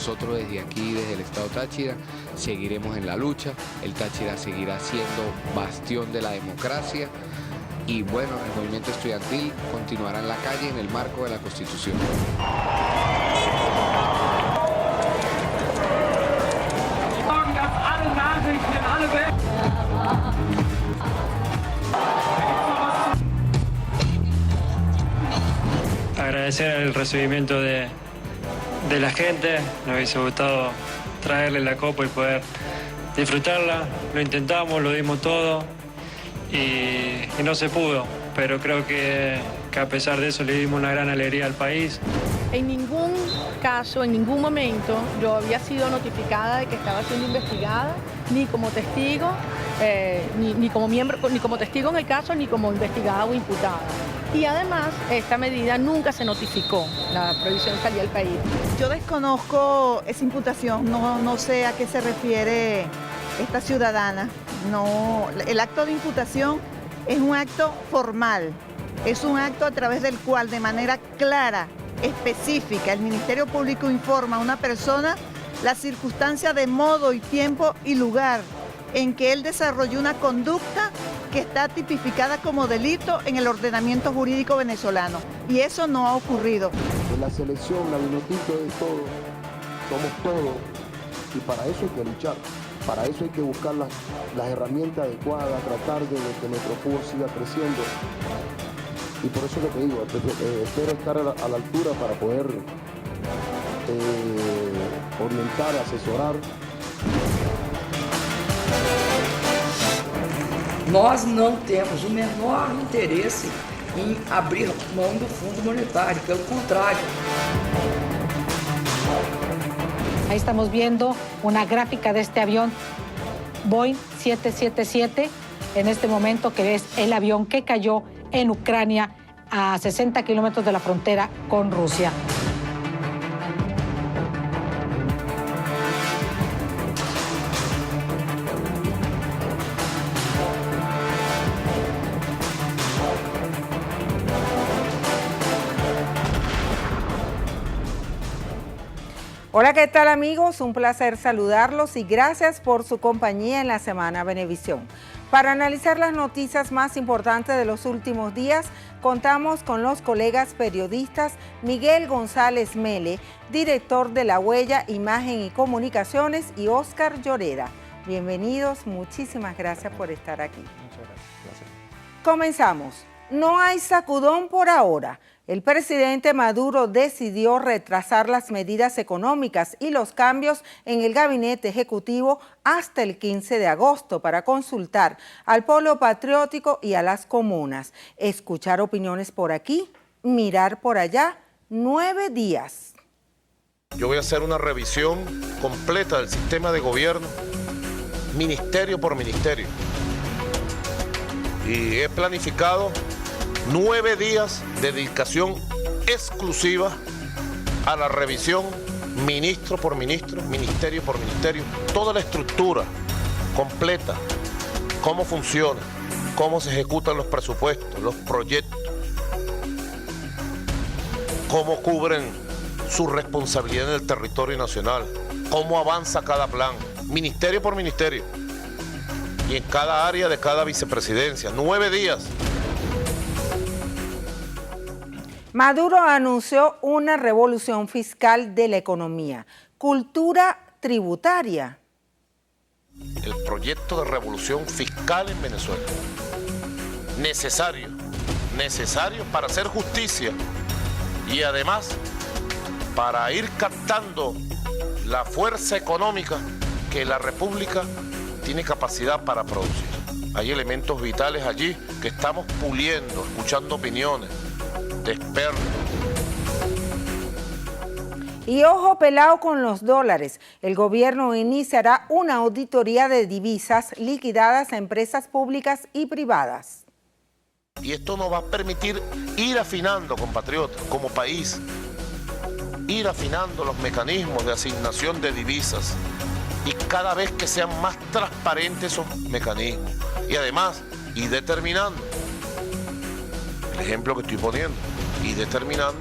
nosotros desde aquí, desde el Estado Táchira, seguiremos en la lucha. El Táchira seguirá siendo bastión de la democracia. Y bueno, el movimiento estudiantil continuará en la calle en el marco de la Constitución. Agradecer el recibimiento de la gente. Nos hubiese gustado traerle la copa y poder disfrutarla. Lo intentamos, lo dimos todo y no se pudo, pero creo que a pesar de eso le dimos una gran alegría al país. En ningún caso, en ningún momento, yo había sido notificada de que estaba siendo investigada, ni como testigo, ni como miembro, ni como testigo en el caso, ni como investigada o imputada. Y además, esta medida nunca se notificó, la prohibición de salir al país. Yo desconozco esa imputación, no sé a qué se refiere esta ciudadana. No, el acto de imputación es un acto formal, es un acto a través del cual de manera clara, específica, el Ministerio Público informa a una persona la circunstancia de modo y tiempo y lugar en que él desarrolló una conducta que está tipificada como delito en el ordenamiento jurídico venezolano. Y eso no ha ocurrido. La selección, la Vinotinto es todo, somos todos, y para eso hay que luchar. Para eso hay que buscar las herramientas adecuadas, tratar de que nuestro fútbol siga creciendo. Y por eso es lo que digo, espero estar a la altura para poder orientar, asesorar. Nós não temos o menor interesse em abrir mão do Fundo Monetário, pelo contrário. Ahí estamos viendo una gráfica de este avión Boeing 777, en este momento, que es el avión que cayó en Ucrania a 60 kilómetros de la frontera con Rusia. Hola, ¿qué tal amigos? Un placer saludarlos y gracias por su compañía en la Semana Venevisión. Para analizar las noticias más importantes de los últimos días, contamos con los colegas periodistas Miguel González Mele, director de La Huella, Imagen y Comunicaciones, y Óscar Lloreda. Bienvenidos, muchísimas gracias por estar aquí. Muchas gracias. Comenzamos. No hay sacudón por ahora. El presidente Maduro decidió retrasar las medidas económicas y los cambios en el gabinete ejecutivo hasta el 15 de agosto para consultar al pueblo patriótico y a las comunas, escuchar opiniones por aquí, mirar por allá. 9 días. Yo voy a hacer una revisión completa del sistema de gobierno, ministerio por ministerio. Y he planificado 9 días de dedicación exclusiva a la revisión ministro por ministro, ministerio por ministerio, toda la estructura completa, cómo funciona, cómo se ejecutan los presupuestos, los proyectos, cómo cubren su responsabilidad en el territorio nacional, cómo avanza cada plan, ministerio por ministerio, y en cada área de cada vicepresidencia. 9 días. Maduro anunció una revolución fiscal de la economía, cultura tributaria. El proyecto de revolución fiscal en Venezuela, necesario para hacer justicia y además para ir captando la fuerza económica que la República tiene capacidad para producir. Hay elementos vitales allí que estamos puliendo, escuchando opiniones de expertos. Y ojo pelado con los dólares. El gobierno iniciará una auditoría de divisas liquidadas a empresas públicas y privadas. Y esto nos va a permitir ir afinando, compatriotas, como país, ir afinando los mecanismos de asignación de divisas y cada vez que sean más transparentes esos mecanismos. Y además, ir determinando, el ejemplo que estoy poniendo, y determinando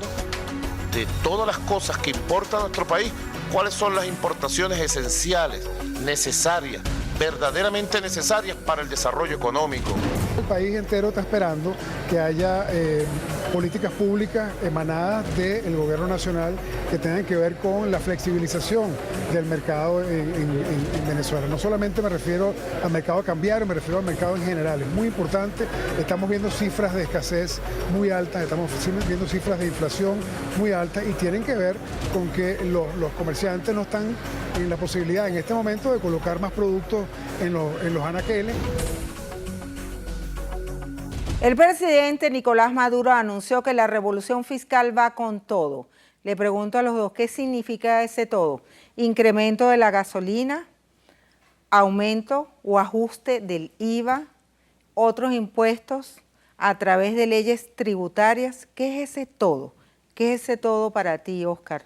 de todas las cosas que importan a nuestro país, cuáles son las importaciones esenciales, necesarias, verdaderamente necesarias para el desarrollo económico. El país entero está esperando que haya políticas públicas emanadas del gobierno nacional que tengan que ver con la flexibilización del mercado en Venezuela. No solamente me refiero al mercado cambiario, me refiero al mercado en general. Es muy importante, estamos viendo cifras de escasez muy altas, estamos viendo cifras de inflación muy altas y tienen que ver con que los comerciantes no están en la posibilidad en este momento de colocar más productos en los anaqueles. El presidente Nicolás Maduro anunció que la revolución fiscal va con todo. Le pregunto a los dos, ¿qué significa ese todo? ¿Incremento de la gasolina? ¿Aumento o ajuste del IVA? ¿Otros impuestos a través de leyes tributarias? ¿Qué es ese todo? ¿Qué es ese todo para ti, Oscar?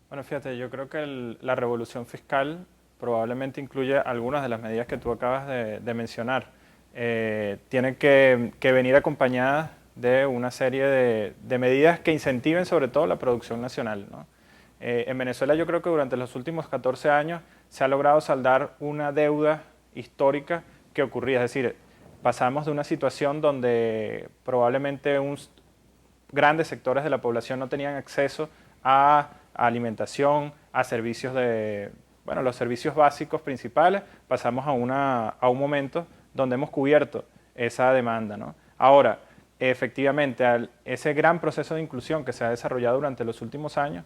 Bueno, fíjate, yo creo que la revolución fiscal probablemente incluye algunas de las medidas que tú acabas de mencionar. Tienen que venir acompañadas de una serie de medidas que incentiven sobre todo la producción nacional, ¿no? En Venezuela yo creo que durante los últimos 14 años se ha logrado saldar una deuda histórica que ocurría, es decir, pasamos de una situación donde probablemente grandes sectores de la población no tenían acceso a alimentación, a servicios los servicios básicos principales, pasamos a un momento donde hemos cubierto esa demanda, ¿no? Ahora, efectivamente, ese gran proceso de inclusión que se ha desarrollado durante los últimos años,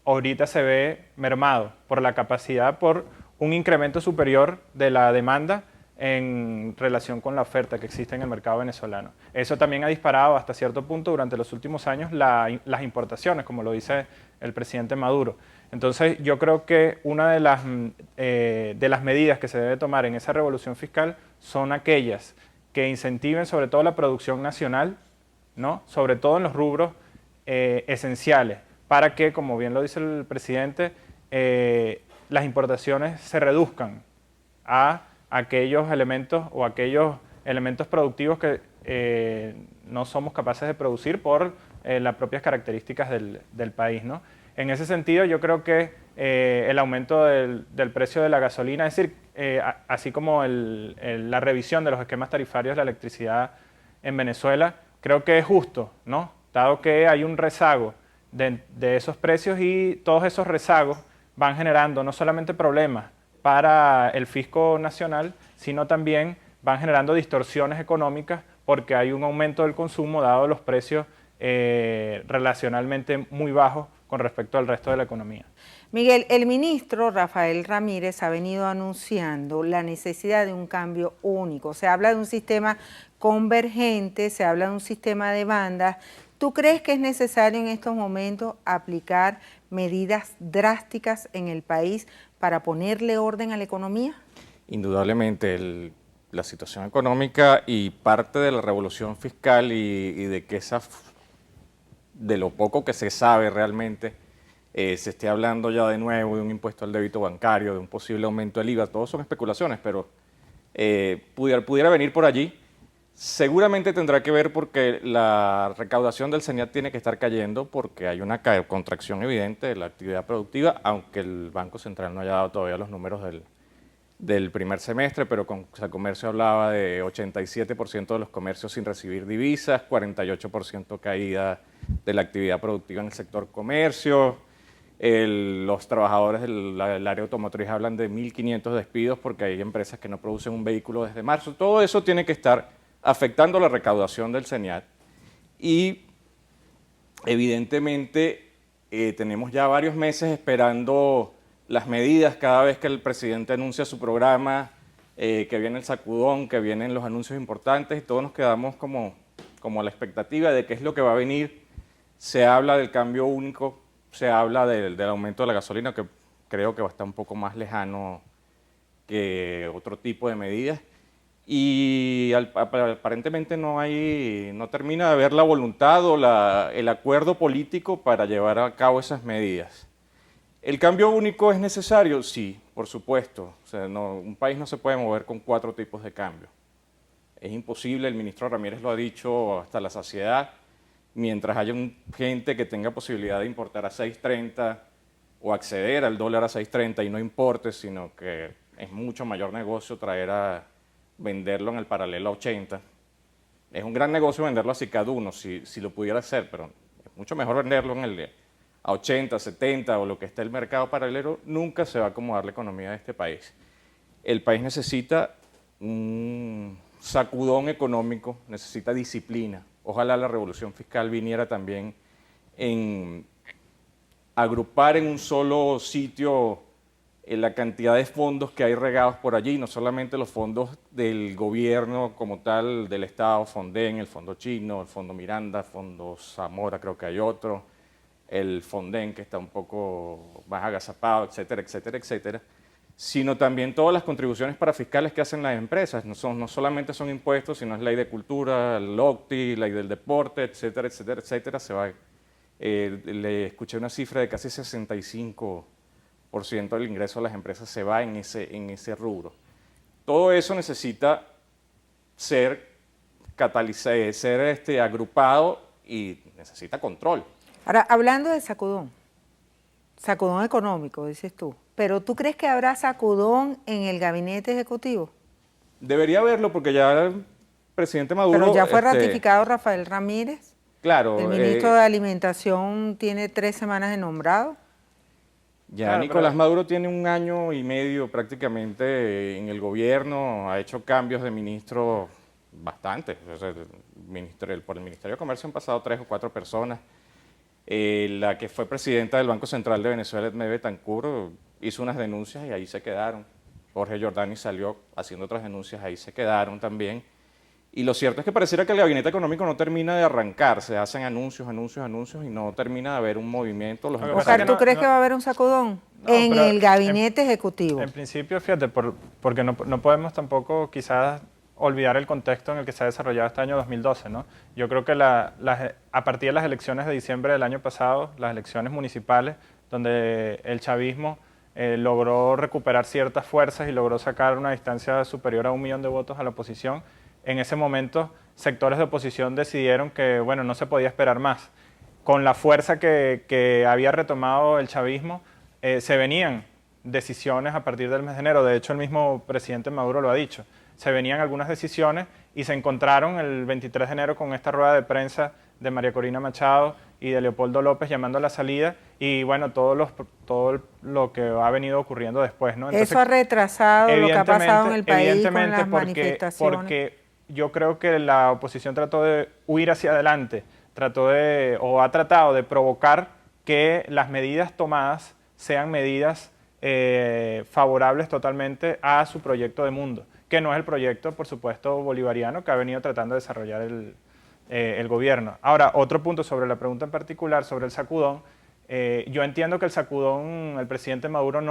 ahorita se ve mermado por la capacidad, por un incremento superior de la demanda en relación con la oferta que existe en el mercado venezolano. Eso también ha disparado hasta cierto punto durante los últimos años las importaciones, como lo dice el presidente Maduro. Entonces yo creo que una de las medidas que se debe tomar en esa revolución fiscal son aquellas que incentiven sobre todo la producción nacional, ¿no? Sobre todo en los rubros esenciales, para que, como bien lo dice el presidente, las importaciones se reduzcan a aquellos elementos o aquellos elementos productivos que no somos capaces de producir por las propias características del país, ¿no? En ese sentido, yo creo que el aumento del precio de la gasolina, es decir, así como la revisión de los esquemas tarifarios de la electricidad en Venezuela, creo que es justo, ¿no? Dado que hay un rezago de esos precios y todos esos rezagos van generando no solamente problemas para el fisco nacional, sino también van generando distorsiones económicas porque hay un aumento del consumo dado los precios relacionalmente muy bajos con respecto al resto de la economía. Miguel, el ministro Rafael Ramírez ha venido anunciando la necesidad de un cambio único. Se habla de un sistema convergente, se habla de un sistema de bandas. ¿Tú crees que es necesario en estos momentos aplicar medidas drásticas en el país para ponerle orden a la economía? Indudablemente, la situación económica y parte de la revolución fiscal y de que de lo poco que se sabe realmente, se esté hablando ya de nuevo de un impuesto al débito bancario, de un posible aumento del IVA, todos son especulaciones, pero pudiera venir por allí. Seguramente tendrá que ver porque la recaudación del CENIAT tiene que estar cayendo porque hay una contracción evidente de la actividad productiva, aunque el Banco Central no haya dado todavía los números del primer semestre, pero con el comercio hablaba de 87% de los comercios sin recibir divisas, 48% caída de la actividad productiva en el sector comercio. Los trabajadores del área automotriz hablan de 1.500 despidos porque hay empresas que no producen un vehículo desde marzo. Todo eso tiene que estar afectando la recaudación del CENIAT y evidentemente tenemos ya varios meses esperando las medidas cada vez que el presidente anuncia su programa, que viene el sacudón, que vienen los anuncios importantes y todos nos quedamos como a la expectativa de qué es lo que va a venir. Se habla del cambio único, se habla del aumento de la gasolina, que creo que va a estar un poco más lejano que otro tipo de medidas. Y aparentemente no termina de haber la voluntad o el acuerdo político para llevar a cabo esas medidas. ¿El cambio único es necesario? Sí, por supuesto. O sea, un país no se puede mover con 4 tipos de cambio. Es imposible, el ministro Ramírez lo ha dicho hasta la saciedad, mientras haya gente que tenga posibilidad de importar a 6.30 o acceder al dólar a 6.30 y no importe, sino que es mucho mayor negocio venderlo en el paralelo a 80. Es un gran negocio venderlo a cada uno, si lo pudiera hacer, pero es mucho mejor venderlo a 80, 70 o lo que esté el mercado paralelo. Nunca se va a acomodar la economía de este país. El país necesita un sacudón económico, necesita disciplina. Ojalá la revolución fiscal viniera también en agrupar en un solo sitio la cantidad de fondos que hay regados por allí, no solamente los fondos del gobierno como tal, del Estado, Fonden, el Fondo Chino, el Fondo Miranda, el Fondo Zamora, creo que hay otro, el Fonden que está un poco más agazapado, etcétera, etcétera, etcétera, sino también todas las contribuciones parafiscales que hacen las empresas. No solamente son impuestos, sino es ley de cultura, el OCTI, ley del deporte, etcétera, etcétera, etcétera. Le escuché una cifra de casi 65% del ingreso de las empresas se va en ese rubro. Todo eso necesita ser agrupado y necesita control. Ahora, hablando de sacudón económico, dices tú, pero ¿tú crees que habrá sacudón en el gabinete ejecutivo? Debería haberlo porque ya el presidente Maduro... Pero ya fue ratificado Rafael Ramírez. Claro. El ministro de Alimentación tiene 3 semanas de nombrado. Ya Claro, Nicolás Maduro tiene 1 año y medio prácticamente en el gobierno, ha hecho cambios de ministro bastantes. O sea, por el Ministerio de Comercio han pasado 3 o 4 personas. La que fue presidenta del Banco Central de Venezuela, Edme Betancourt, hizo unas denuncias y ahí se quedaron. Jorge Giordani salió haciendo otras denuncias, ahí se quedaron también. Y lo cierto es que pareciera que el gabinete económico no termina de arrancar, se hacen anuncios y no termina de haber un movimiento. Oscar, ¿tú crees que va a haber un sacudón en el gabinete ejecutivo? En principio, fíjate, porque no podemos tampoco quizás olvidar el contexto en el que se ha desarrollado este año 2012, ¿no? Yo creo que a partir de las elecciones de diciembre del año pasado, las elecciones municipales, donde el chavismo logró recuperar ciertas fuerzas y logró sacar una distancia superior a 1 millón de votos a la oposición, en ese momento sectores de oposición decidieron que, bueno, no se podía esperar más. Con la fuerza que había retomado el chavismo, se venían decisiones a partir del mes de enero. De hecho, el mismo presidente Maduro lo ha dicho. Se venían algunas decisiones y se encontraron el 23 de enero con esta rueda de prensa de María Corina Machado y de Leopoldo López llamando a la salida y bueno, todo lo que ha venido ocurriendo después, ¿no? Entonces, eso ha retrasado lo que ha pasado en el país con las manifestaciones. Porque yo creo que la oposición trató de huir hacia adelante, ha tratado de provocar que las medidas tomadas sean medidas favorables totalmente a su proyecto de mundo, que no es el proyecto, por supuesto, bolivariano que ha venido tratando de desarrollar el gobierno. Ahora, otro punto sobre la pregunta en particular, sobre el sacudón. Yo entiendo que el presidente Maduro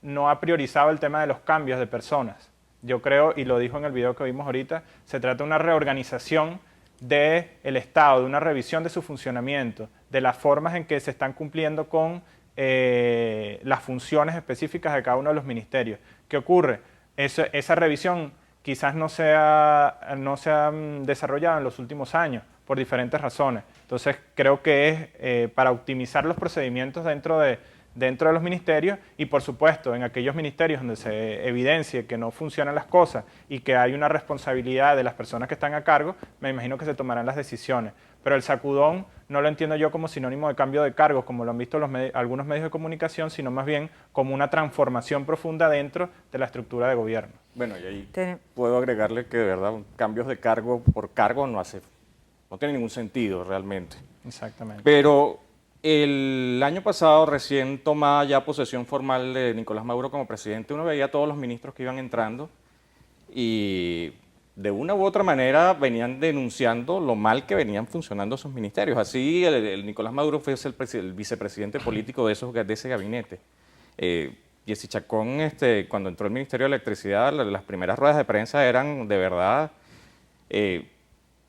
no ha priorizado el tema de los cambios de personas. Yo creo, y lo dijo en el video que vimos ahorita, se trata de una reorganización del Estado, de una revisión de su funcionamiento, de las formas en que se están cumpliendo con las funciones específicas de cada uno de los ministerios. ¿Qué ocurre? Esa revisión quizás no se ha desarrollado en los últimos años por diferentes razones. Entonces creo que es para optimizar los procedimientos dentro de los ministerios y por supuesto en aquellos ministerios donde se evidencie que no funcionan las cosas y que hay una responsabilidad de las personas que están a cargo, me imagino que se tomarán las decisiones. Pero el sacudón no lo entiendo yo como sinónimo de cambio de cargos, como lo han visto algunos medios de comunicación, sino más bien como una transformación profunda dentro de la estructura de gobierno. Bueno, y ahí puedo agregarle que de verdad cambios de cargo por cargo no tiene ningún sentido realmente. Exactamente. Pero el año pasado, recién tomada ya posesión formal de Nicolás Maduro como presidente, uno veía a todos los ministros que iban entrando y de una u otra manera venían denunciando lo mal que venían funcionando sus ministerios. Así el Nicolás Maduro fue el vicepresidente político de ese gabinete. Jessy Chacón, cuando entró el Ministerio de Electricidad, las primeras ruedas de prensa eran de verdad,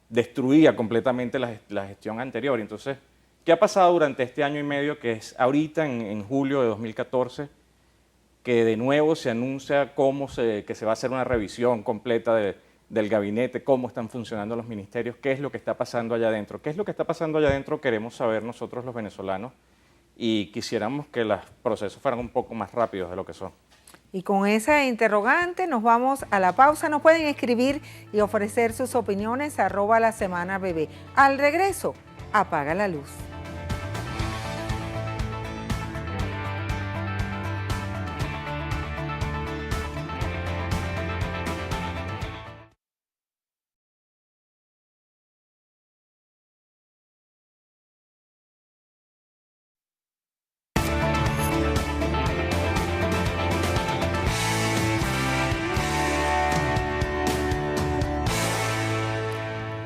destruía completamente la gestión anterior. Entonces, ¿qué ha pasado durante este año y medio, que es ahorita en julio de 2014, que de nuevo se anuncia que se va a hacer una revisión completa del gabinete, cómo están funcionando los ministerios, qué es lo que está pasando allá adentro? ¿Qué es lo que está pasando allá adentro? Queremos saber nosotros los venezolanos y quisiéramos que los procesos fueran un poco más rápidos de lo que son. Y con esa interrogante nos vamos a la pausa. Nos pueden escribir y ofrecer sus opiniones @lasemanabebé. Al regreso, apaga la luz.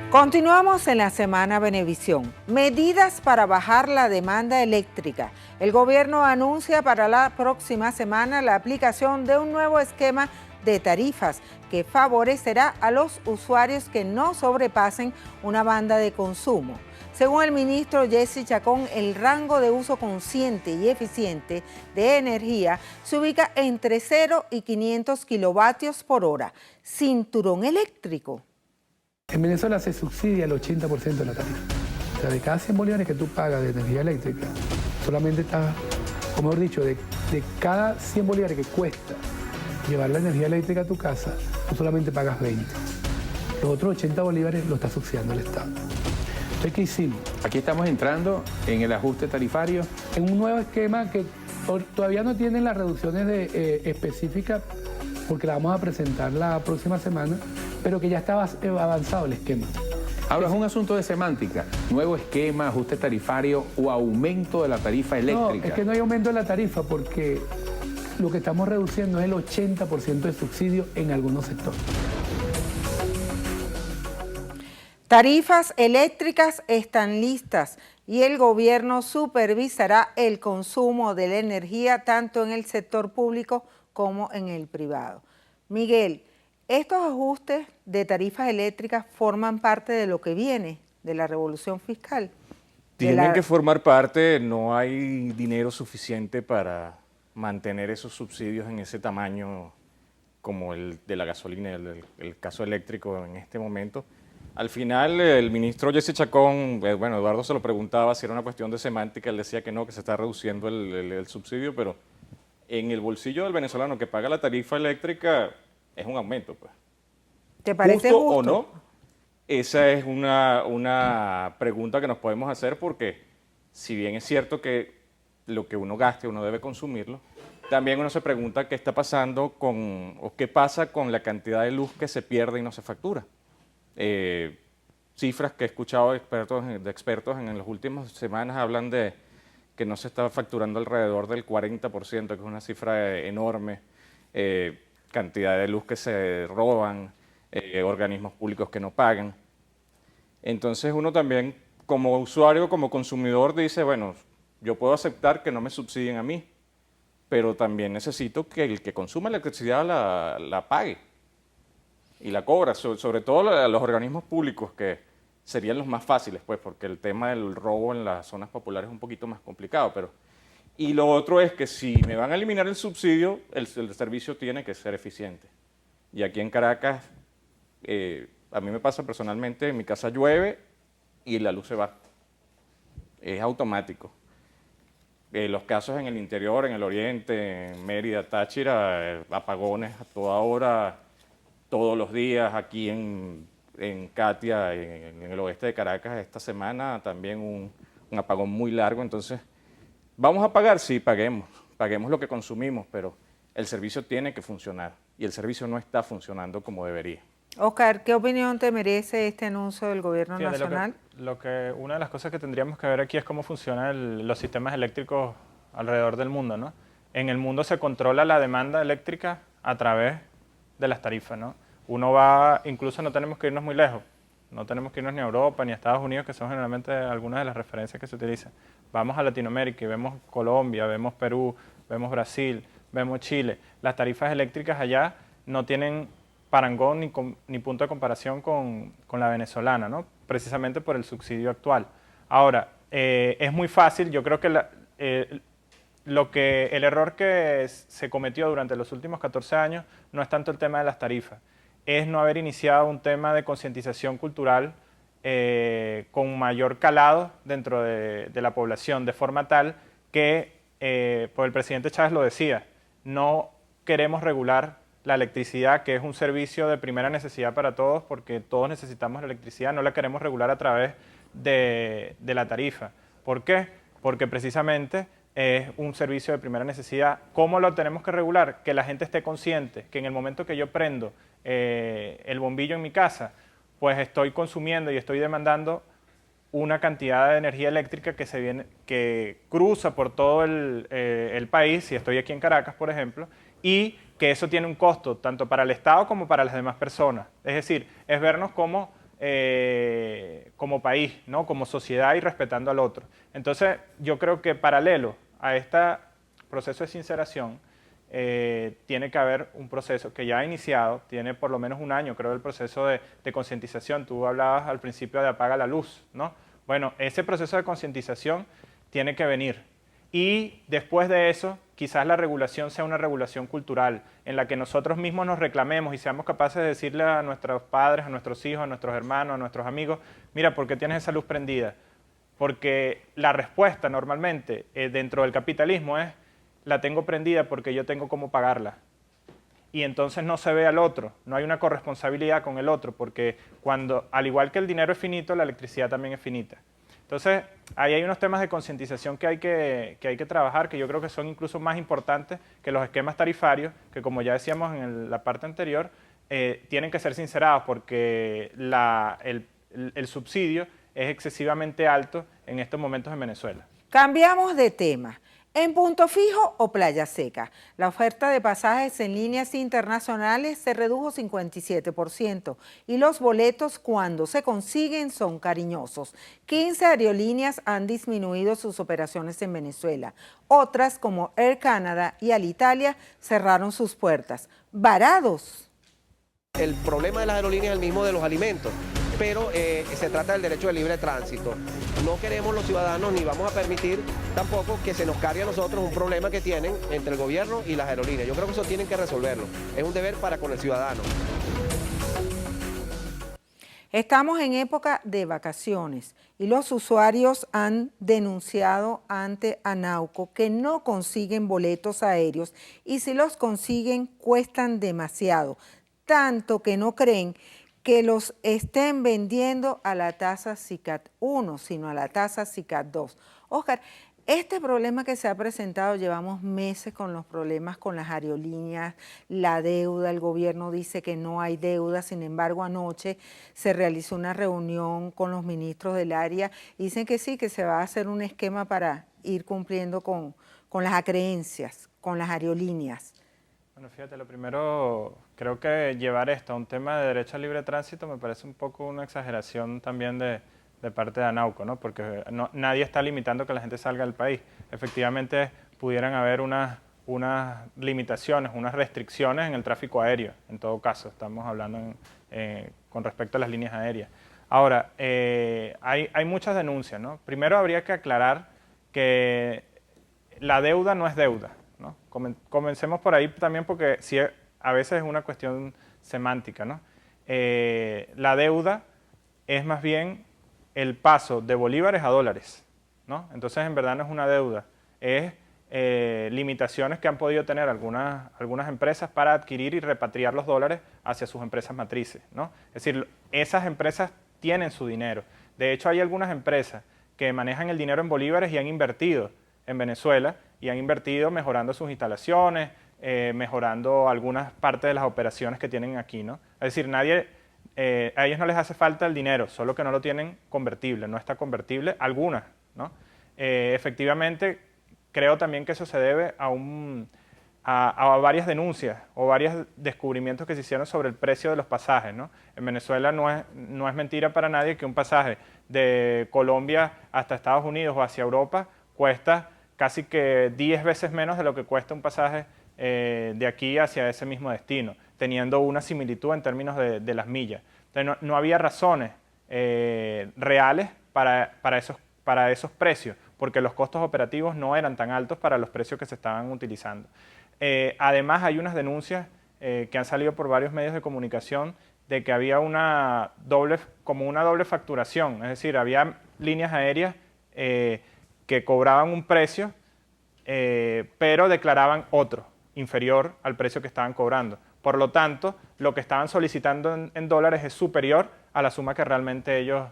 Continuamos en la Semana Venevisión. Medidas para bajar la demanda eléctrica. El gobierno anuncia para la próxima semana la aplicación de un nuevo esquema de tarifas que favorecerá a los usuarios que no sobrepasen una banda de consumo. Según el ministro Jesse Chacón, el rango de uso consciente y eficiente de energía se ubica entre 0 y 500 kilovatios por hora. Cinturón eléctrico. En Venezuela se subsidia el 80% de la tarifa. O sea, de cada 100 bolívares que tú pagas de energía eléctrica, solamente estás, o mejor dicho, de cada 100 bolívares que cuesta llevar la energía eléctrica a tu casa, tú solamente pagas 20. Los otros 80 bolívares lo está subsidiando el Estado. Entonces, ¿qué hicimos? Aquí estamos entrando en el ajuste tarifario, en un nuevo esquema que todavía no tiene las reducciones específicas, porque la vamos a presentar la próxima semana, pero que ya está avanzado el esquema. Ahora es un asunto de semántica, nuevo esquema, ajuste tarifario o aumento de la tarifa eléctrica. No, es que no hay aumento de la tarifa porque lo que estamos reduciendo es el 80% de subsidio en algunos sectores. Tarifas eléctricas están listas y el gobierno supervisará el consumo de la energía tanto en el sector público como en el privado. Miguel, estos ajustes de tarifas eléctricas forman parte de lo que viene de la revolución fiscal. Tienen que formar parte, no hay dinero suficiente para mantener esos subsidios en ese tamaño como el de la gasolina, el caso eléctrico en este momento. Al final, el ministro Jesse Chacón, bueno, Eduardo se lo preguntaba si era una cuestión de semántica, él decía que no, que se está reduciendo el subsidio, pero en el bolsillo del venezolano que paga la tarifa eléctrica es un aumento, pues. ¿Te parece justo o no? Esa es una pregunta que nos podemos hacer porque si bien es cierto que lo que uno gaste uno debe consumirlo, también uno se pregunta qué está pasando o qué pasa con la cantidad de luz que se pierde y no se factura. Cifras que he escuchado de expertos en las últimas semanas hablan de que no se está facturando alrededor del 40%, que es una cifra enorme, cantidad de luz que se roban, organismos públicos que no pagan. Entonces uno también, como usuario, como consumidor, dice, bueno, yo puedo aceptar que no me subsidien a mí, pero también necesito que el que consuma electricidad la pague y la cobra, sobre todo a los organismos públicos, que serían los más fáciles, pues, porque el tema del robo en las zonas populares es un poquito más complicado. Y lo otro es que si me van a eliminar el subsidio, el servicio tiene que ser eficiente. Y aquí en Caracas, a mí me pasa personalmente, en mi casa llueve y la luz se va. Es automático. Los casos en el interior, en el oriente, en Mérida, Táchira, apagones a toda hora, todos los días. Aquí en Catia, en el oeste de Caracas, esta semana también un apagón muy largo. Entonces, ¿vamos a pagar? Sí, paguemos lo que consumimos, pero el servicio tiene que funcionar y el servicio no está funcionando como debería. Oscar, ¿qué opinión te merece este anuncio del gobierno Fíjate, nacional? Una de las cosas que tendríamos que ver aquí es cómo funcionan los sistemas eléctricos alrededor del mundo, ¿no? En el mundo se controla la demanda eléctrica a través de las tarifas, ¿no? Incluso no tenemos que irnos muy lejos, no tenemos que irnos ni a Europa ni a Estados Unidos, que son generalmente algunas de las referencias que se utilizan. Vamos a Latinoamérica y vemos Colombia, vemos Perú, vemos Brasil, vemos Chile. Las tarifas eléctricas allá no tienen parangón ni punto de comparación con la venezolana, ¿no? Precisamente por el subsidio actual. Ahora, es muy fácil, yo creo que el error que se cometió durante los últimos 14 años no es tanto el tema de las tarifas, es no haber iniciado un tema de concientización cultural con mayor calado dentro de la población, de forma tal que, pues el presidente Chávez lo decía, no queremos regular la electricidad, que es un servicio de primera necesidad para todos, porque todos necesitamos la electricidad, no la queremos regular a través de la tarifa. ¿Por qué? Porque precisamente es un servicio de primera necesidad. ¿Cómo lo tenemos que regular? Que la gente esté consciente que en el momento que yo prendo el bombillo en mi casa, pues estoy consumiendo y estoy demandando una cantidad de energía eléctrica que cruza por todo el país, si estoy aquí en Caracas, por ejemplo, y que eso tiene un costo tanto para el Estado como para las demás personas. Es decir, es vernos como país, ¿no? Como sociedad y respetando al otro. Entonces, yo creo que paralelo a este proceso de sinceración, tiene que haber un proceso que ya ha iniciado, tiene por lo menos un año, creo, el proceso de concientización. Tú hablabas al principio de apaga la luz, ¿no? Bueno, ese proceso de concientización tiene que venir. Y después de eso, quizás la regulación sea una regulación cultural, en la que nosotros mismos nos reclamemos y seamos capaces de decirle a nuestros padres, a nuestros hijos, a nuestros hermanos, a nuestros amigos, mira, ¿por qué tienes esa luz prendida? Porque la respuesta normalmente dentro del capitalismo es, la tengo prendida porque yo tengo cómo pagarla. Y entonces no se ve al otro, no hay una corresponsabilidad con el otro, porque al igual que el dinero es finito, la electricidad también es finita. Entonces, ahí hay unos temas de concientización que hay que trabajar, que yo creo que son incluso más importantes que los esquemas tarifarios, que como ya decíamos en la parte anterior, tienen que ser sincerados, porque el subsidio es excesivamente alto en estos momentos en Venezuela. Cambiamos de tema. En Punto Fijo o Playa Seca, la oferta de pasajes en líneas internacionales se redujo 57% y los boletos cuando se consiguen son cariñosos. 15 aerolíneas han disminuido sus operaciones en Venezuela. Otras, como Air Canada y Alitalia, cerraron sus puertas. ¡Varados! El problema de las aerolíneas es el mismo de los alimentos, pero se trata del derecho de libre tránsito. No queremos los ciudadanos ni vamos a permitir tampoco que se nos cargue a nosotros un problema que tienen entre el gobierno y las aerolíneas. Yo creo que eso tienen que resolverlo. Es un deber para con el ciudadano. Estamos en época de vacaciones y los usuarios han denunciado ante Anauco que no consiguen boletos aéreos y si los consiguen cuestan demasiado, tanto que no creen que los estén vendiendo a la tasa SICAD 1, sino a la tasa SICAD 2. Oscar, este problema que se ha presentado, llevamos meses con los problemas con las aerolíneas, la deuda, el gobierno dice que no hay deuda, sin embargo anoche se realizó una reunión con los ministros del área, dicen que sí, que se va a hacer un esquema para ir cumpliendo con las acreencias, con las aerolíneas. Bueno, fíjate, lo primero, creo que llevar esto a un tema de derecho al libre tránsito me parece un poco una exageración también de parte de Anauco, ¿no? Porque nadie está limitando que la gente salga del país. Efectivamente, pudieran haber unas limitaciones, unas restricciones en el tráfico aéreo, en todo caso, estamos hablando con respecto a las líneas aéreas. Ahora, hay muchas denuncias, ¿no? Primero habría que aclarar que la deuda no es deuda, ¿no? Comencemos por ahí también porque sí, a veces es una cuestión semántica, ¿no? La deuda es más bien el paso de bolívares a dólares, ¿no? Entonces en verdad no es una deuda, es limitaciones que han podido tener algunas empresas para adquirir y repatriar los dólares hacia sus empresas matrices, ¿no? Es decir, esas empresas tienen su dinero. De hecho hay algunas empresas que manejan el dinero en bolívares y han invertido en Venezuela y han invertido mejorando sus instalaciones, mejorando algunas partes de las operaciones que tienen aquí, ¿no? Es decir, a ellos no les hace falta el dinero, solo que no lo tienen convertible, no está convertible, algunas, ¿no? Efectivamente, creo también que eso se debe a varias denuncias o varios descubrimientos que se hicieron sobre el precio de los pasajes, ¿no? En Venezuela no es mentira para nadie que un pasaje de Colombia hasta Estados Unidos o hacia Europa cuesta casi que 10 veces menos de lo que cuesta un pasaje de aquí hacia ese mismo destino, teniendo una similitud en términos de las millas. Entonces no había razones reales para esos precios, porque los costos operativos no eran tan altos para los precios que se estaban utilizando. Además hay unas denuncias que han salido por varios medios de comunicación de que había una doble facturación, es decir, había líneas aéreas que cobraban un precio pero declaraban otro, inferior al precio que estaban cobrando. Por lo tanto, lo que estaban solicitando en dólares es superior a la suma que realmente ellos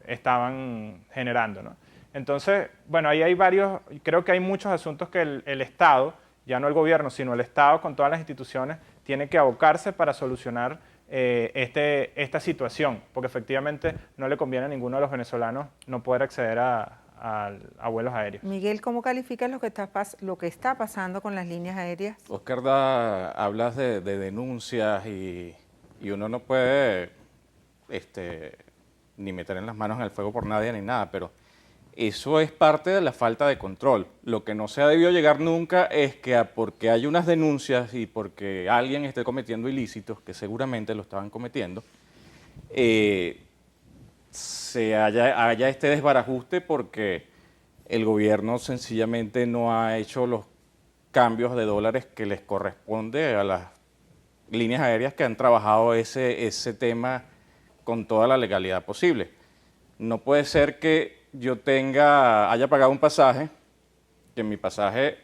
estaban generando, ¿no? Entonces, bueno, ahí hay varios, creo que hay muchos asuntos que el Estado, ya no el gobierno, sino el Estado con todas las instituciones, tiene que abocarse para solucionar esta situación, porque efectivamente no le conviene a ninguno de los venezolanos no poder acceder a vuelos aéreos. Miguel, ¿cómo calificas lo que está pasando con las líneas aéreas? Oscar, hablas de denuncias y uno no puede ni meter en las manos en el fuego por nadie ni nada, pero eso es parte de la falta de control. Lo que no se ha debido llegar nunca es que porque hay unas denuncias y porque alguien esté cometiendo ilícitos, que seguramente lo estaban cometiendo, haya este desbarajuste porque el gobierno sencillamente no ha hecho los cambios de dólares que les corresponde a las líneas aéreas que han trabajado ese tema con toda la legalidad posible. No puede ser que yo haya pagado un pasaje, que mi pasaje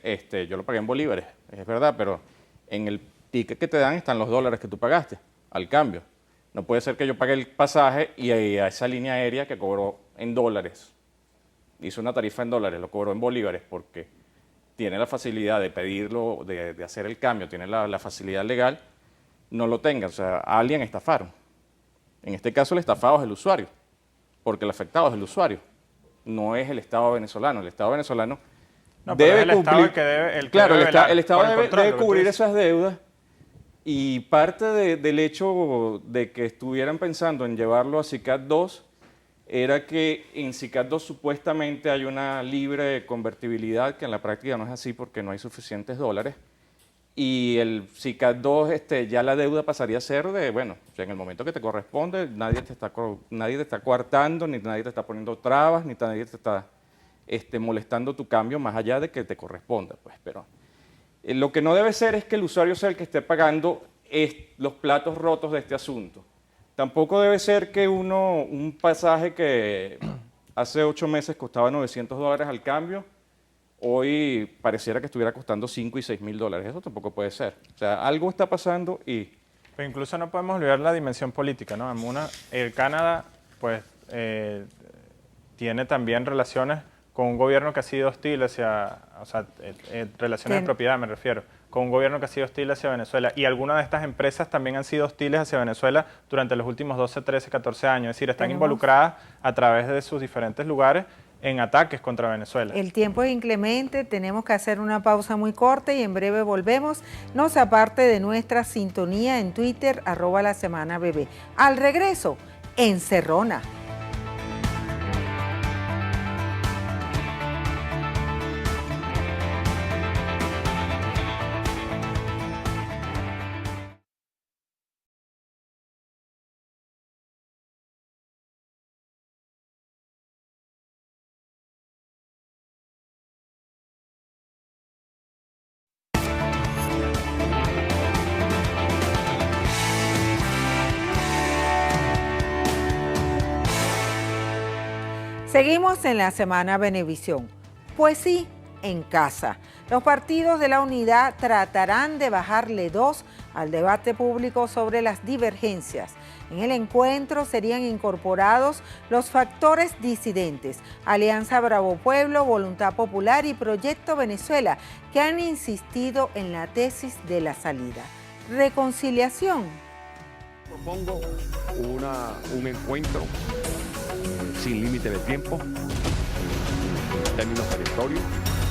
yo lo pagué en bolívares, es verdad, pero en el ticket que te dan están los dólares que tú pagaste al cambio. No puede ser que yo pague el pasaje y a esa línea aérea que cobró en dólares, hizo una tarifa en dólares, lo cobró en bolívares porque tiene la facilidad de pedirlo, de hacer el cambio, tiene la facilidad legal, no lo tenga. O sea, a alguien estafaron. En este caso el estafado es el usuario, porque el afectado es el usuario. No es el Estado venezolano. El Estado venezolano debe cumplir. El Estado debe cubrir esas deudas y parte del hecho de que estuvieran pensando en llevarlo a SICAD 2 era que en SICAD 2 supuestamente hay una libre convertibilidad, que en la práctica no es así porque no hay suficientes dólares. Y el SICAD 2 ya la deuda pasaría a ser en el momento que te corresponde, nadie te está coartando, ni nadie te está poniendo trabas, ni nadie te está molestando tu cambio más allá de que te corresponda. Pues. Pero lo que no debe ser es que el usuario sea el que esté pagando los platos rotos de este asunto. Tampoco debe ser que un pasaje que hace 8 meses costaba $900 al cambio, hoy pareciera que estuviera costando $5 y $6 mil. Eso tampoco puede ser. O sea, algo está pasando y... Pero incluso no podemos olvidar la dimensión política, ¿no? El Canadá, pues, tiene también relaciones con un gobierno que ha sido hostil relaciones de propiedad me refiero, con un gobierno que ha sido hostil hacia Venezuela. Y algunas de estas empresas también han sido hostiles hacia Venezuela durante los últimos 12, 13, 14 años. Es decir, están involucradas a través de sus diferentes lugares en ataques contra Venezuela. El tiempo es inclemente, tenemos que hacer una pausa muy corta y en breve volvemos. No se aparte de nuestra sintonía en Twitter, @lasemanabb. Al regreso, Encerrona. Seguimos en la Semana Venevisión. Pues sí, en casa. Los partidos de la unidad tratarán de bajarle 2 al debate público sobre las divergencias. En el encuentro serían incorporados los factores disidentes, Alianza Bravo Pueblo, Voluntad Popular y Proyecto Venezuela, que han insistido en la tesis de la salida. Reconciliación. Propongo un encuentro sin límite de tiempo, en términos perentorios,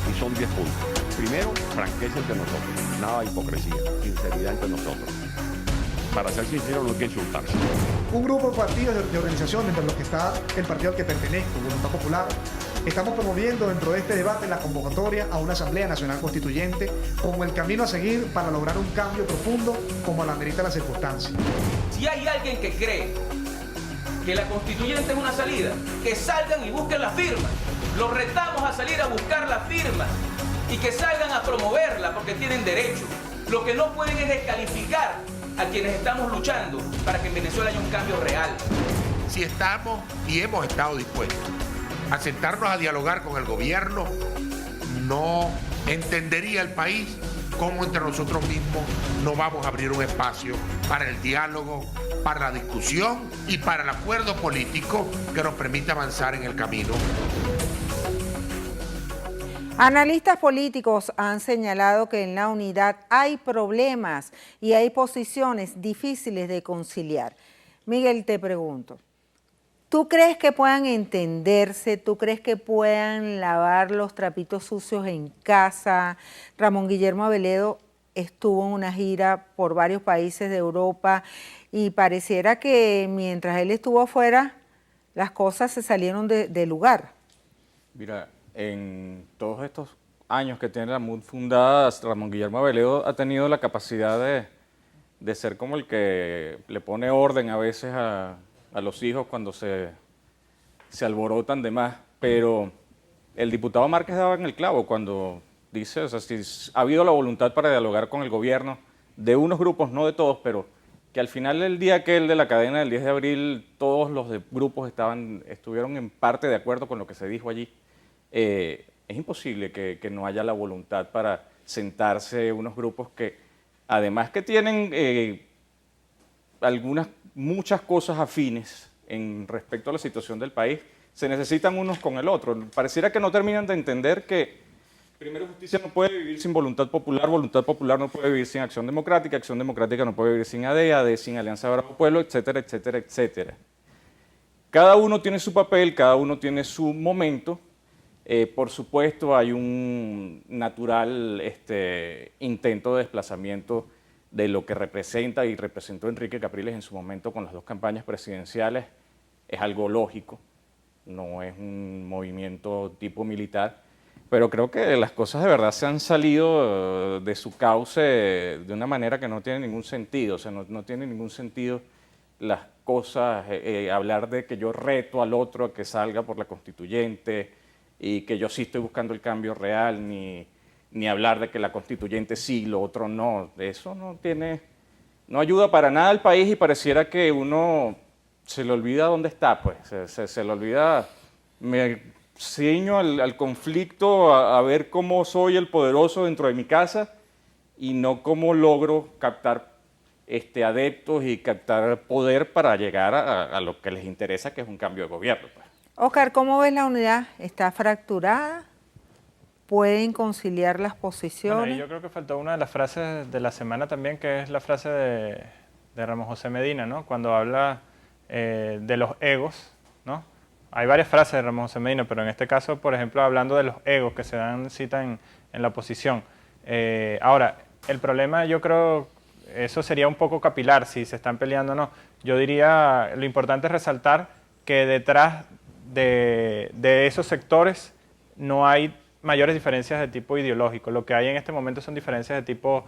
y son 10 puntos. Primero, franqueza entre nosotros, nada de hipocresía, sinceridad entre nosotros. Para ser sincero, no hay que insultarse. Un grupo de partidos de organizaciones, entre los que está el partido al que pertenezco, Voluntad Popular, estamos promoviendo dentro de este debate la convocatoria a una Asamblea Nacional Constituyente como el camino a seguir para lograr un cambio profundo como la amerita la circunstancia. Si hay alguien que cree que la constituyente es una salida, que salgan y busquen la firma. Los retamos a salir a buscar la firma y que salgan a promoverla porque tienen derecho. Lo que no pueden es descalificar a quienes estamos luchando para que en Venezuela haya un cambio real. Si estamos y hemos estado dispuestos a sentarnos a dialogar con el gobierno, no entendería el país cómo entre nosotros mismos no vamos a abrir un espacio para el diálogo, para la discusión y para el acuerdo político que nos permita avanzar en el camino. Analistas políticos han señalado que en la unidad hay problemas y hay posiciones difíciles de conciliar. Miguel, te pregunto, ¿tú crees que puedan entenderse? ¿Tú crees que puedan lavar los trapitos sucios en casa? Ramón Guillermo Aveledo estuvo en una gira por varios países de Europa y pareciera que mientras él estuvo afuera, las cosas se salieron de lugar. Mira, en todos estos años que tiene la MUD fundada, Ramón Guillermo Aveledo ha tenido la capacidad de ser como el que le pone orden a veces a los hijos cuando se alborotan de más, pero el diputado Márquez daba en el clavo cuando dice, o sea, si ha habido la voluntad para dialogar con el gobierno de unos grupos, no de todos, pero que al final del día aquel de la cadena del 10 de abril, todos los grupos estuvieron en parte de acuerdo con lo que se dijo allí. Es imposible que no haya la voluntad para sentarse unos grupos que, además que tienen muchas cosas afines en respecto a la situación del país, se necesitan unos con el otro. Pareciera que no terminan de entender que, primero, justicia no puede vivir sin voluntad popular no puede vivir sin acción democrática no puede vivir sin AD, AD sin Alianza Bravo Pueblo, etcétera, etcétera, etcétera. Cada uno tiene su papel, cada uno tiene su momento. Por supuesto, hay un natural intento de desplazamiento de lo que representa y representó Enrique Capriles en su momento con las dos campañas presidenciales. Es algo lógico, no es un movimiento tipo militar, pero creo que las cosas de verdad se han salido de su cauce de una manera que no tiene ningún sentido. O sea, no tiene ningún sentido las cosas, hablar de que yo reto al otro a que salga por la constituyente y que yo sí estoy buscando el cambio real, ni hablar de que la constituyente sí, lo otro no. Eso no ayuda para nada al país y pareciera que uno se le olvida dónde está, pues, se le olvida, me ciño al conflicto, a ver cómo soy el poderoso dentro de mi casa y no cómo logro captar adeptos y captar poder para llegar a lo que les interesa, que es un cambio de gobierno, pues. Oscar, ¿cómo ves la unidad? ¿Está fracturada? ¿Pueden conciliar las posiciones? Bueno, y yo creo que faltó una de las frases de la semana también, que es la frase de Ramón José Medina, ¿no? Cuando habla de los egos, ¿no? Hay varias frases de Ramón José Medina, pero en este caso, por ejemplo, hablando de los egos que se dan cita en la oposición. Ahora, el problema, yo creo, eso sería un poco capilar, si se están peleando o no. Yo diría, lo importante es resaltar que detrás de esos sectores no hay mayores diferencias de tipo ideológico. Lo que hay en este momento son diferencias de tipo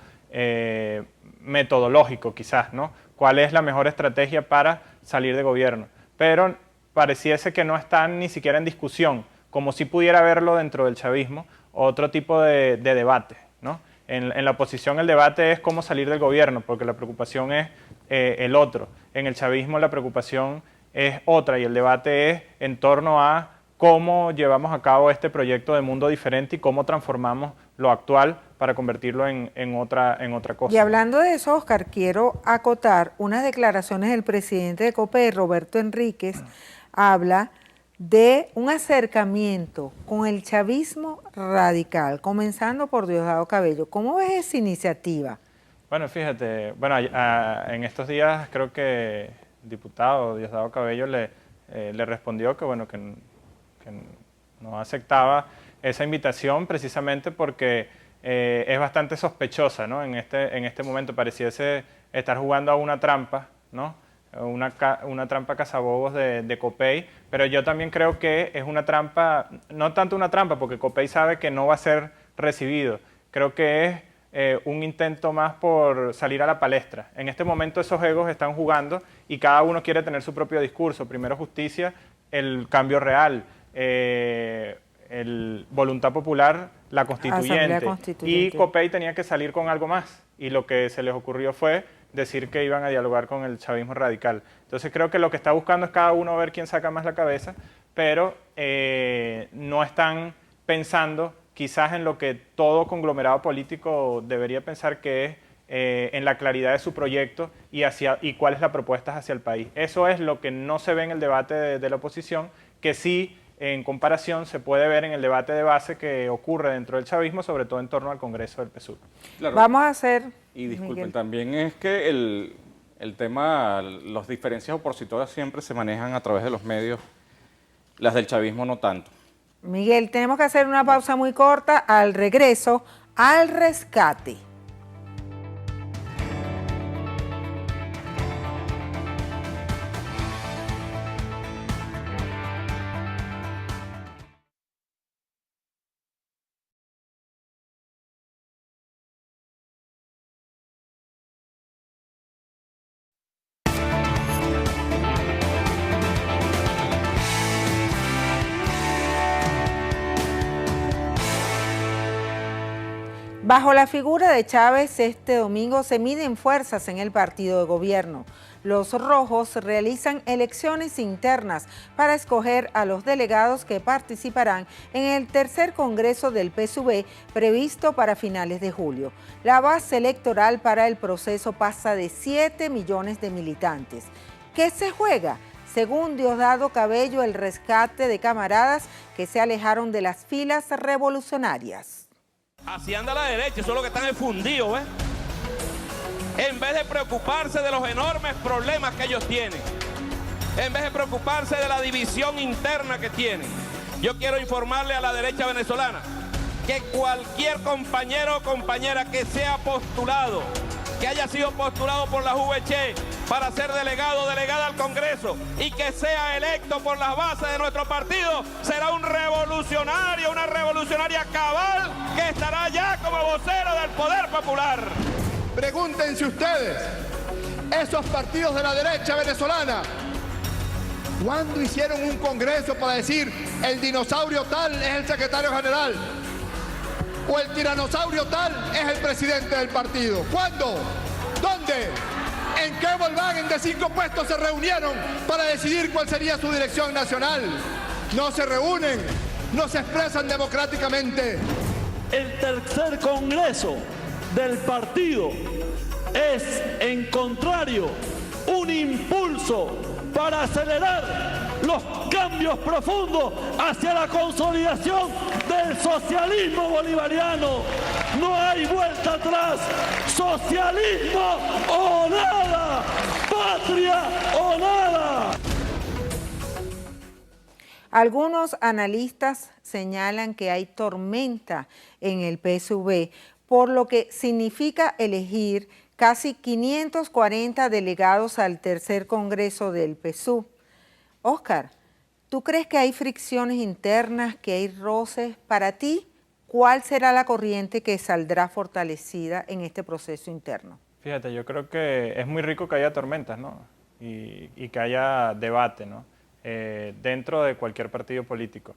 metodológico, quizás, ¿no? ¿Cuál es la mejor estrategia para salir de gobierno? Pero pareciese que no están ni siquiera en discusión, como si pudiera haberlo dentro del chavismo, otro tipo de debate, ¿no? En la oposición el debate es cómo salir del gobierno, porque la preocupación es el otro. En el chavismo la preocupación es otra y el debate es en torno a cómo llevamos a cabo este proyecto de mundo diferente y cómo transformamos lo actual para convertirlo en otra cosa. Y hablando de eso, Oscar, quiero acotar unas declaraciones del presidente de COPEI, Roberto Enríquez, habla de un acercamiento con el chavismo radical, comenzando por Diosdado Cabello. ¿Cómo ves esa iniciativa? Bueno, fíjate, en estos días creo que el diputado Diosdado Cabello le respondió que no aceptaba esa invitación precisamente porque es bastante sospechosa, ¿no? En este momento pareciese estar jugando a una trampa, ¿no? Una trampa cazabobos de COPEI, pero yo también creo que es una trampa, no tanto una trampa, porque COPEI sabe que no va a ser recibido. Creo que es un intento más por salir a la palestra. En este momento esos egos están jugando y cada uno quiere tener su propio discurso. Primero justicia, el cambio real, el voluntad popular, la constituyente. Y COPEI tenía que salir con algo más. Y lo que se les ocurrió fue decir que iban a dialogar con el chavismo radical. Entonces creo que lo que está buscando es cada uno ver quién saca más la cabeza, pero no están pensando quizás en lo que todo conglomerado político debería pensar, que es en la claridad de su proyecto y cuál es la propuesta hacia el país. Eso es lo que no se ve en el debate de la oposición, que sí, en comparación, se puede ver en el debate de base que ocurre dentro del chavismo, sobre todo en torno al Congreso del PSUV. Claro. Vamos a hacer... Y disculpen, Miguel. también es que el tema, las diferencias opositoras siempre se manejan a través de los medios, las del chavismo no tanto. Miguel, tenemos que hacer una pausa muy corta. Al regreso, al rescate. Bajo la figura de Chávez, este domingo se miden fuerzas en el partido de gobierno. Los rojos realizan elecciones internas para escoger a los delegados que participarán en el tercer congreso del PSUV previsto para finales de julio. La base electoral para el proceso pasa de 7 millones de militantes. ¿Qué se juega? Según Diosdado Cabello, el rescate de camaradas que se alejaron de las filas revolucionarias. Así anda la derecha, eso es lo que están enfundidos, ¿ves? En vez de preocuparse de los enormes problemas que ellos tienen, en vez de preocuparse de la división interna que tienen, yo quiero informarle a la derecha venezolana que cualquier compañero o compañera que sea postulado, que haya sido postulado por la VC para ser delegado o delegada al Congreso y que sea electo por las bases de nuestro partido, será un revolucionario, una revolucionaria cabal que estará ya como vocero del poder popular. Pregúntense ustedes, esos partidos de la derecha venezolana, ¿cuándo hicieron un congreso para decir el dinosaurio tal es el secretario general? ¿O el tiranosaurio tal es el presidente del partido? ¿Cuándo? ¿Dónde? ¿En qué Volkswagen de 5 puestos se reunieron para decidir cuál sería su dirección nacional? No se reúnen, no se expresan democráticamente. El tercer congreso del partido es, en contrario, un impulso para acelerar los cambios profundos hacia la consolidación del socialismo bolivariano. No hay vuelta atrás. Socialismo o nada. Patria o nada. Algunos analistas señalan que hay tormenta en el PSUV, por lo que significa elegir casi 540 delegados al tercer congreso del PSUV. Óscar, ¿tú crees que hay fricciones internas, que hay roces? Para ti, ¿cuál será la corriente que saldrá fortalecida en este proceso interno? Fíjate, yo creo que es muy rico que haya tormentas, ¿no? Y que haya debate, ¿no? Dentro de cualquier partido político.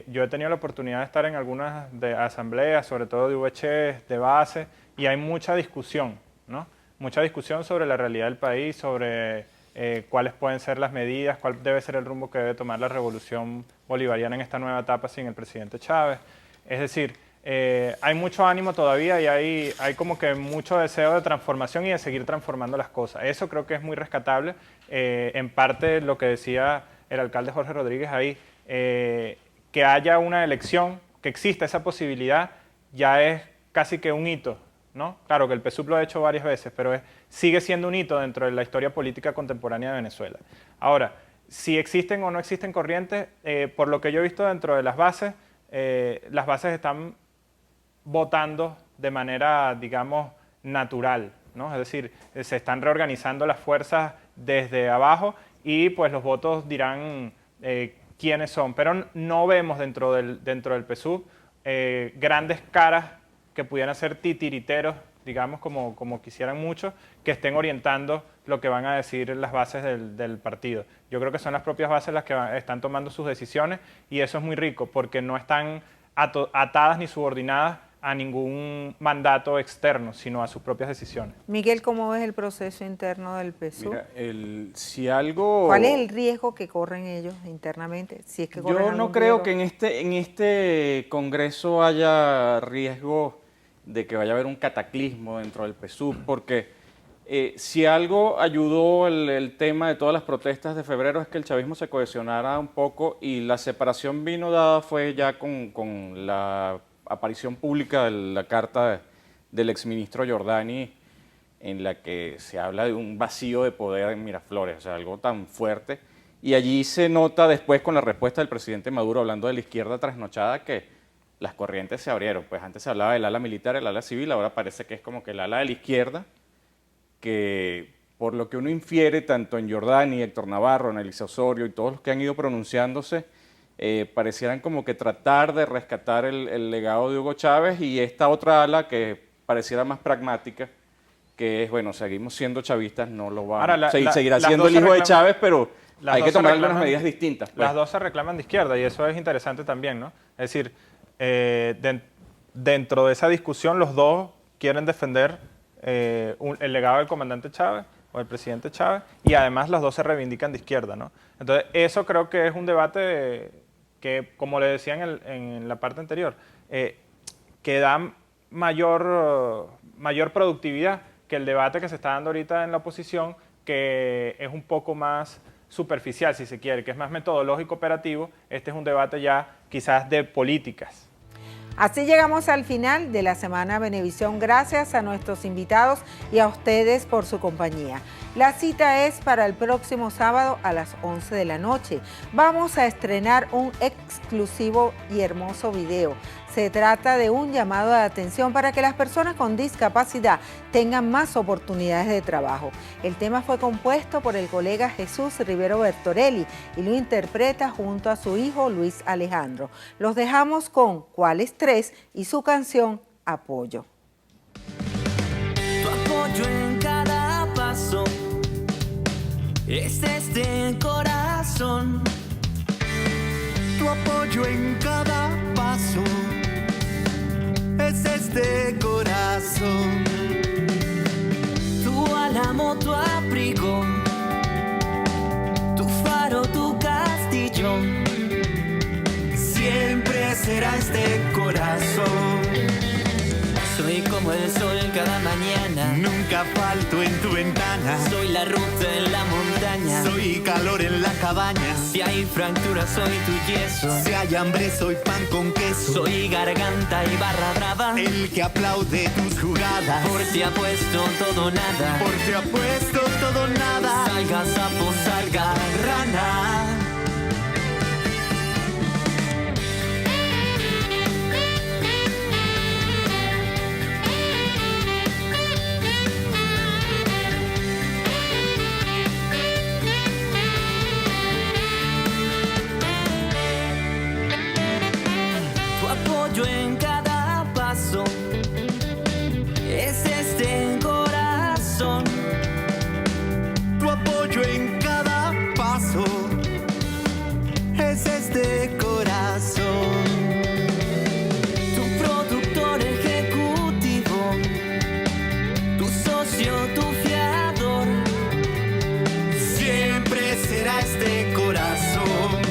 Yo he tenido la oportunidad de estar en algunas asambleas, sobre todo de VC, de base, y hay mucha discusión, ¿no? Mucha discusión sobre la realidad del país, sobre cuáles pueden ser las medidas, cuál debe ser el rumbo que debe tomar la revolución bolivariana en esta nueva etapa sin el presidente Chávez. Es decir, hay mucho ánimo todavía y hay como que mucho deseo de transformación y de seguir transformando las cosas. Eso creo que es muy rescatable. En parte lo que decía el alcalde Jorge Rodríguez ahí, que haya una elección, que exista esa posibilidad, ya es casi que un hito, ¿no? Claro que el PSUV lo ha hecho varias veces, pero sigue siendo un hito dentro de la historia política contemporánea de Venezuela. Ahora, si existen o no existen corrientes, por lo que yo he visto dentro de las bases están votando de manera, digamos, natural, ¿no? Es decir, se están reorganizando las fuerzas desde abajo y pues los votos dirán quiénes son, pero no vemos dentro del PSUV grandes caras que pudieran ser titiriteros, digamos, como quisieran muchos, que estén orientando lo que van a decir las bases del partido. Yo creo que son las propias bases las que están tomando sus decisiones y eso es muy rico porque no están atadas ni subordinadas a ningún mandato externo, sino a sus propias decisiones. Miguel, ¿cómo ves el proceso interno del PSUV? Mira, si algo... ¿Cuál es el riesgo que corren ellos internamente? Si es que corren Yo no algún creo riesgo. que en este Congreso haya riesgo de que vaya a haber un cataclismo dentro del PSUV, porque si algo ayudó el tema de todas las protestas de febrero es que el chavismo se cohesionara un poco, y la separación vino dada fue ya con la aparición pública de la carta del exministro Giordani, en la que se habla de un vacío de poder en Miraflores, o sea, algo tan fuerte. Y allí se nota después con la respuesta del presidente Maduro hablando de la izquierda trasnochada que las corrientes se abrieron. Pues antes se hablaba del ala militar, el ala civil, ahora parece que es como que el ala de la izquierda, que por lo que uno infiere tanto en Giordani, Héctor Navarro, Nelisa Osorio y todos los que han ido pronunciándose, parecieran como que tratar de rescatar el legado de Hugo Chávez, y esta otra ala que pareciera más pragmática, que es, bueno, seguimos siendo chavistas, no lo va a seguirá siendo el hijo de Chávez, pero hay que tomar algunas medidas distintas. Pues. Las dos se reclaman de izquierda, y eso es interesante también, ¿no? Es decir, dentro de esa discusión los dos quieren defender el legado del comandante Chávez o del presidente Chávez, y además los dos se reivindican de izquierda, ¿no? Entonces eso creo que es un debate que, como le decía en la parte anterior, que da mayor productividad que el debate que se está dando ahorita en la oposición, que es un poco más superficial, si se quiere, que es más metodológico operativo. Este es un debate ya quizás de políticas. Así llegamos al final de la Semana Venevisión. Gracias a nuestros invitados y a ustedes por su compañía. La cita es para el próximo sábado a las 11 de la noche. Vamos a estrenar un exclusivo y hermoso video. Se trata de un llamado de atención para que las personas con discapacidad tengan más oportunidades de trabajo. El tema fue compuesto por el colega Jesús Rivero Bertorelli y lo interpreta junto a su hijo Luis Alejandro. Los dejamos con ¿Cuáles tres? Y su canción Apoyo. Tu apoyo en cada paso es este corazón. Tu apoyo en cada paso es este corazón. Tu álamo, tu abrigo, tu faro, tu castillo, siempre será este corazón. Soy como el sol cada mañana, nunca falto en tu ventana. Soy la ruta en la montaña, soy calor en la cabaña. Si hay fractura soy tu yeso, si hay hambre soy pan con queso. Soy garganta y barra brava, el que aplaude tus jugadas. Por ti apuesto todo nada, por ti apuesto todo nada. Salga sapo, salga rana. En cada paso es este corazón. Tu apoyo en cada paso es este corazón. Tu productor ejecutivo, tu socio, tu fiador, siempre será este corazón.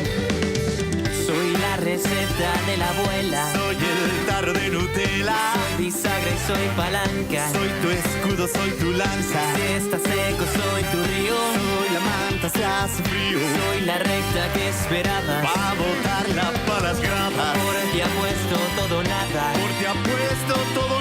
Soy la receta de la abuela, soy el tarro de Nutella, soy bisagra y soy palanca, soy tu escudo, soy tu lanza. Si está seco soy tu río, soy la manta si hace frío, soy la recta que esperabas pa' botarla pa' las gradas. Por ti apuesto todo nada, por ti apuesto todo